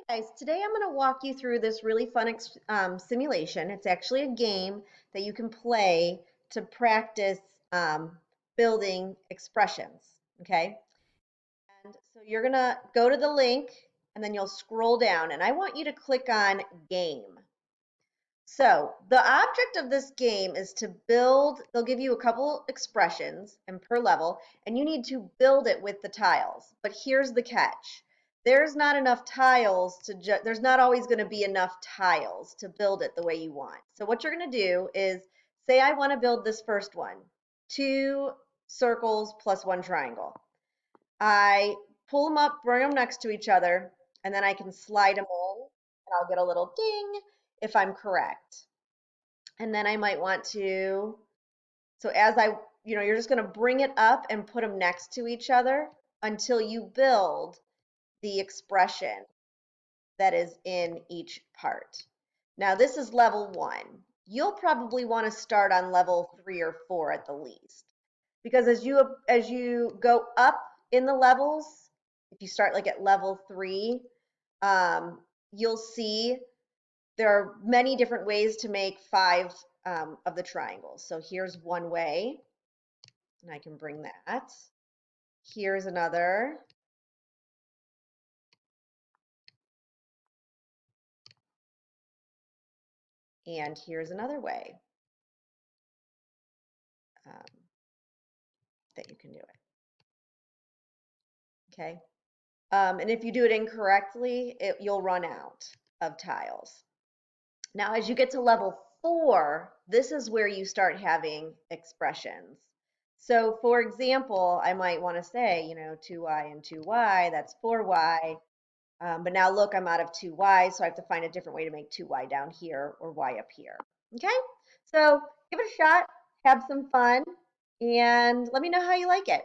Guys, today I'm going to walk you through this really fun simulation. It's actually a game that you can play to practice building expressions, okay? And so you're going to go to the link and then you'll scroll down and I want you to click on game. So the object of this game is to build, they'll give you a couple expressions and per level, and you need to build it with the tiles. But here's the catch. There's not enough tiles there's not always going to be enough tiles to build it the way you want. So what you're going to do is say I want to build this first one, 2 circles plus 1 triangle. I pull them up, bring them next to each other, and then I can slide them in, and I'll get a little ding if I'm correct. And then I might want to, so as you're just going to bring it up and put them next to each other until you build the expression that is in each part. Now, this is level 1. You'll probably want to start on level 3 or 4 at the least. Because as you go up in the levels, if you start like at level 3, you'll see there are many different ways to make 5 of the triangles. So here's one way, and I can bring that. Here's another. And here's another way um, that you can do it. Okay. And if you do it incorrectly, you'll run out of tiles. Now, as you get to level 4, this is where you start having expressions. So, for example, I might want to say, 2y and 2y, that's 4y. But now look, I'm out of 2y, so I have to find a different way to make 2y down here or y up here. Okay? So give it a shot, have some fun, and let me know how you like it.